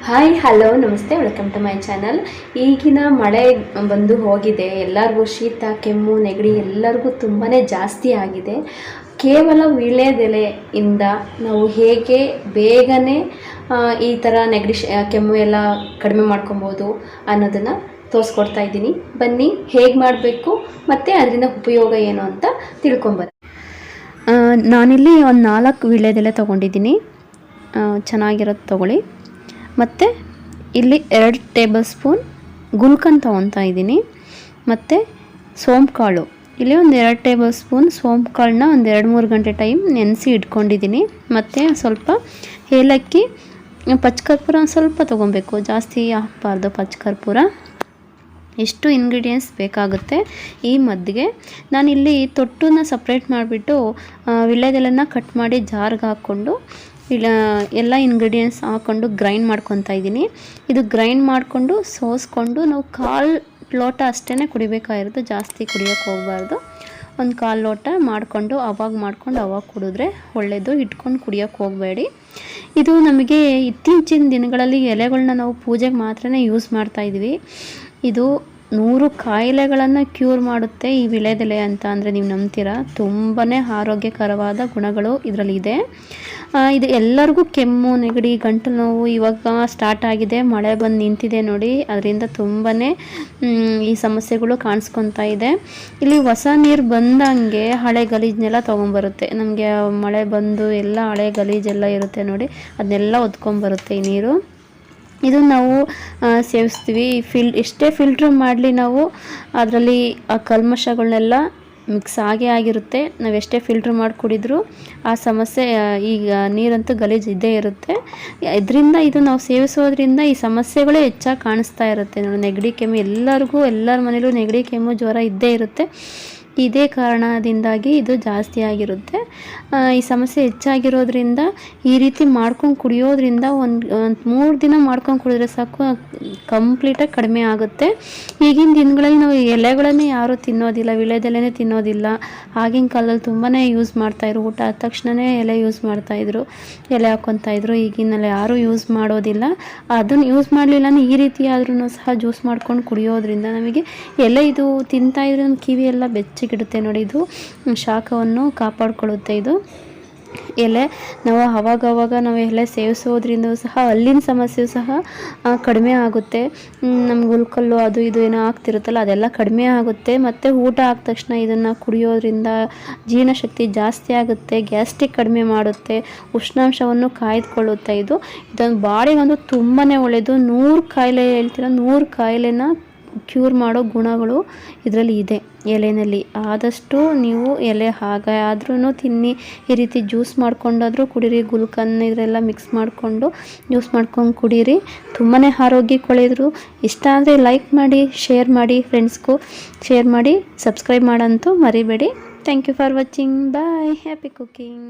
Hi hello ನಮಸ್ತೆ, welcome to my channel. ಈಗಿನ ಮಳೆ ಬಂದು ಹೋಗಿದೆ. ಎಲ್ಲರಿಗೂ ಶೀತ ಕೆಮ್ಮು ನೆಗಡಿ ಎಲ್ಲರಿಗೂ ತುಂಬಾ ಜಾಸ್ತಿ ಆಗಿದೆ. ಕೇವಲ ವೀಳ್ಯದೆಲೆಯಿಂದ ನಾವು ಹೇಗೆ ಬೇಗನೆ ಈ ಥರ ನೆಗಡಿ ಕೆಮ್ಮು ಎಲ್ಲ ಕಡಿಮೆ ಮಾಡ್ಕೊಬೋದು ಅನ್ನೋದನ್ನು ತೋರಿಸ್ಕೊಡ್ತಾ ಇದ್ದೀನಿ. ಬನ್ನಿ ಹೇಗೆ ಮಾಡಬೇಕು ಮತ್ತು ಅದರಿಂದ ಉಪಯೋಗ ಏನು ಅಂತ ತಿಳ್ಕೊಂಬರ್ರಿ. ನಾನಿಲ್ಲಿ ಒಂದು 4 ವೀಳ್ಯದೆಲೆ ತೊಗೊಂಡಿದ್ದೀನಿ. ಚೆನ್ನಾಗಿರೋದು ತೊಗೊಳ್ಳಿ. ಮತ್ತು ಇಲ್ಲಿ 2 ಟೇಬಲ್ ಸ್ಪೂನ್ ಗುಲ್ಕನ್ ತೊಗೊತಾ ಇದ್ದೀನಿ. ಮತ್ತು ಸೋಂಪುಕಾಳು ಇಲ್ಲಿ ಒಂದು 2 ಟೇಬಲ್ ಸ್ಪೂನ್ ಸೋಂಪುಕಾಳನ್ನ ಒಂದು 2-3 ಗಂಟೆ ಟೈಮ್ ನೆನೆಸಿ ಇಟ್ಕೊಂಡಿದ್ದೀನಿ. ಮತ್ತು ಸ್ವಲ್ಪ ಏಲಕ್ಕಿ, ಪಚ್ಚಕರ್ಪೂರ ಸ್ವಲ್ಪ ತೊಗೊಬೇಕು, ಜಾಸ್ತಿ ಹಾಕಬಾರ್ದು ಪಚ್ಚಕರ್ಪೂರ. ಎಷ್ಟು ಇಂಗ್ರೀಡಿಯೆಂಟ್ಸ್ ಬೇಕಾಗುತ್ತೆ ಈ ಮದ್ದಿಗೆ. ನಾನಿಲ್ಲಿ ತೊಟ್ಟನ್ನ ಸಪ್ರೇಟ್ ಮಾಡಿಬಿಟ್ಟು ವೀಳ್ಯದೆಲೆನ ಕಟ್ ಮಾಡಿ ಜಾರ್ಗೆ ಹಾಕ್ಕೊಂಡು ಎಲ್ಲ ಇಂಗ್ರೀಡಿಯೆಂಟ್ಸ್ ಹಾಕ್ಕೊಂಡು ಗ್ರೈಂಡ್ ಮಾಡ್ಕೊತಾ ಇದ್ದೀನಿ. ಇದು ಗ್ರೈಂಡ್ ಮಾಡಿಕೊಂಡು ಸೋಸ್ಕೊಂಡು ನಾವು 1/4 ಲೋಟ ಅಷ್ಟೇ ಕುಡಿಬೇಕಾಗಿರೋದು, ಜಾಸ್ತಿ ಕುಡಿಯೋಕ್ಕೆ ಹೋಗಬಾರ್ದು. ಒಂದು 1/4 ಲೋಟ ಮಾಡಿಕೊಂಡು ಅವಾಗ ಕುಡಿದ್ರೆ ಒಳ್ಳೆಯದು. ಇಟ್ಕೊಂಡು ಕುಡಿಯೋಕ್ಕೆ ಹೋಗಬೇಡಿ. ಇದು ನಮಗೆ ಇತ್ತೀಚಿನ ದಿನಗಳಲ್ಲಿ ಎಲೆಗಳನ್ನ ನಾವು ಪೂಜೆಗೆ ಮಾತ್ರ ಯೂಸ್ ಮಾಡ್ತಾಯಿದ್ವಿ. ಇದು 100 ಕಾಯಿಲೆಗಳನ್ನು ಕ್ಯೂರ್ ಮಾಡುತ್ತೆ ಈ ವೀಳ್ಯದೆಲೆ ಅಂತ ಅಂದರೆ ನೀವು ನಂಬ್ತೀರಾ. ತುಂಬಾ ಆರೋಗ್ಯಕರವಾದ ಗುಣಗಳು ಇದರಲ್ಲಿ ಇದೆ. ಇದು ಎಲ್ಲರಿಗೂ ಕೆಮ್ಮು ನೆಗಡಿ ಗಂಟಲು ನೋವು ಇವಾಗ ಸ್ಟಾರ್ಟ್ ಆಗಿದೆ, ಮಳೆ ಬಂದು ನಿಂತಿದೆ ನೋಡಿ, ಅದರಿಂದ ತುಂಬಾ ಈ ಸಮಸ್ಯೆಗಳು ಕಾಣಿಸ್ಕೊತಾ ಇದೆ. ಇಲ್ಲಿ ಹೊಸ ನೀರು ಬಂದಂಗೆ ಹಳೆ ಗಲೀಜನ್ನೆಲ್ಲ ತೊಗೊಂಬರುತ್ತೆ. ನಮಗೆ ಮಳೆ ಬಂದು ಎಲ್ಲ ಹಳೆ ಗಲೀಜೆಲ್ಲ ಇರುತ್ತೆ ನೋಡಿ, ಅದನ್ನೆಲ್ಲ ಒದ್ಕೊಂಬರುತ್ತೆ ಈ ನೀರು. ಇದು ನಾವು ಸೇವಿಸ್ತೀವಿ. ಎಷ್ಟೇ ಫಿಲ್ಟ್ರ್ ಮಾಡಲಿ ನಾವು ಅದರಲ್ಲಿ ಆ ಕಲ್ಮಶಗಳನ್ನೆಲ್ಲ ಮಿಕ್ಸ್ ಆಗಿರುತ್ತೆ. ನಾವು ಎಷ್ಟೇ ಫಿಲ್ಟ್ರ್ ಮಾಡಿ ಕುಡಿದ್ರೂ ಆ ಸಮಸ್ಯೆ, ಈಗ ನೀರಂತೂ ಗಲೀಜು ಇದ್ದೇ ಇರುತ್ತೆ. ಇದರಿಂದ ಇದು ನಾವು ಸೇವಿಸೋದ್ರಿಂದ ಈ ಸಮಸ್ಯೆಗಳೇ ಹೆಚ್ಚಾಗಿ ಕಾಣಿಸ್ತಾ ಇರುತ್ತೆ ನೋಡಿ. ನೆಗಡಿ ಕೆಮ್ಮು ಎಲ್ಲರ ಮನೇಲೂ ನೆಗಡಿ ಕೆಮ್ಮು ಜ್ವರ ಇದ್ದೇ ಇರುತ್ತೆ. ಇದೇ ಕಾರಣದಿಂದಾಗಿ ಇದು ಜಾಸ್ತಿ ಆಗಿರುತ್ತೆ. ಈ ಸಮಸ್ಯೆ ಹೆಚ್ಚಾಗಿರೋದ್ರಿಂದ ಈ ರೀತಿ ಮಾಡ್ಕೊಂಡು ಕುಡಿಯೋದ್ರಿಂದ ಒಂದು 3 ದಿನ ಮಾಡ್ಕೊಂಡು ಕುಡಿದ್ರೆ ಸಾಕು, ಕಂಪ್ಲೀಟಾಗಿ ಕಡಿಮೆ ಆಗುತ್ತೆ. ಈಗಿನ ದಿನಗಳಲ್ಲಿ ನಾವು ಎಲೆಗಳನ್ನೇ ಯಾರೂ ತಿನ್ನೋದಿಲ್ಲ, ವೀಳ್ಯದೆಲೆನೇ ತಿನ್ನೋದಿಲ್ಲ. ಆಗಿನ ಕಾಲದಲ್ಲಿ ತುಂಬಾ ಯೂಸ್ ಮಾಡ್ತಾಯಿದ್ರು. ಊಟ ಆದ ತಕ್ಷಣವೇ ಎಲೆ ಯೂಸ್ ಮಾಡ್ತಾಯಿದ್ರು, ಎಲೆ ಹಾಕ್ಕೊತಾಯಿದ್ರು. ಈಗಿನಲ್ಲಿ ಯಾರೂ ಯೂಸ್ ಮಾಡೋದಿಲ್ಲ. ಅದನ್ನು ಯೂಸ್ ಮಾಡಲಿಲ್ಲ ಈ ರೀತಿ ಆದ್ರೂ ಸಹ ಜ್ಯೂಸ್ ಮಾಡ್ಕೊಂಡು ಕುಡಿಯೋದ್ರಿಂದ ನಮಗೆ ಎಲೆ ಇದು ತಿಂತಾಯಿದ್ರೆ ನಮ್ಮ ಕಿವಿ ಎಲ್ಲ ಬೆಚ್ಚಗಿಡುತ್ತೆ ನೋಡಿ. ಇದು ಶಾಖವನ್ನು ಕಾಪಾಡಿಕೊಳ್ಳುತ್ತೆ. ಇದು ಎಲೆ ನಾವು ಅವಾಗವಾಗ ನಾವು ಎಲೆ ಸೇವಿಸೋದ್ರಿಂದ ಸಹ ಅಲ್ಲಿನ ಸಮಸ್ಯೆ ಸಹ ಕಡಿಮೆ ಆಗುತ್ತೆ. ನಮ್ಗೆ ಉಳ್ಕಲ್ಲು ಅದು ಇದು ಏನೋ ಆಗ್ತಿರುತ್ತಲ್ಲ, ಅದೆಲ್ಲ ಕಡಿಮೆ ಆಗುತ್ತೆ. ಮತ್ತು ಊಟ ಆದ ತಕ್ಷಣ ಇದನ್ನು ಕುಡಿಯೋದ್ರಿಂದ ಜೀರ್ಣಶಕ್ತಿ ಜಾಸ್ತಿ ಆಗುತ್ತೆ, ಗ್ಯಾಸ್ಟ್ರಿಕ್ ಕಡಿಮೆ ಮಾಡುತ್ತೆ, ಉಷ್ಣಾಂಶವನ್ನು ಕಾಯ್ದುಕೊಳ್ಳುತ್ತೆ. ಇದೊಂದು ಬಾಡಿಗಂತೂ ತುಂಬಾ ಒಳ್ಳೆಯದು. 100 ಕಾಯಿಲೆ ಹೇಳ್ತೀರ, 100 ಕಾಯಿಲೆನ ಕ್ಯೂರ್ ಮಾಡೋ ಗುಣಗಳು ಇದರಲ್ಲಿ ಇದೆ ಎಲೆಯಲ್ಲಿ. ಆದಷ್ಟು ನೀವು ಎಲೆ ಹಾಗೆ ಆದ್ರೂ ತಿನ್ನಿ, ಈ ರೀತಿ ಜ್ಯೂಸ್ ಮಾಡ್ಕೊಂಡಾದರೂ ಕುಡೀರಿ. ಗುಲ್ಕನ್ ಇದರೆಲ್ಲ ಮಿಕ್ಸ್ ಮಾಡಿಕೊಂಡು ಜ್ಯೂಸ್ ಮಾಡ್ಕೊಂಡು ಕುಡೀರಿ. ತುಂಬಾ ಆರೋಗ್ಯಕ್ಕೆ ಒಳ್ಳೆಯದು. ಇಷ್ಟ ಆದರೆ ಲೈಕ್ ಮಾಡಿ, ಶೇರ್ ಮಾಡಿ, ಫ್ರೆಂಡ್ಸ್ಗೂ ಶೇರ್ ಮಾಡಿ, ಸಬ್ಸ್ಕ್ರೈಬ್ ಮಾಡೋಂತೂ ಮರಿಬೇಡಿ. Thank you for watching. Bye. Happy cooking.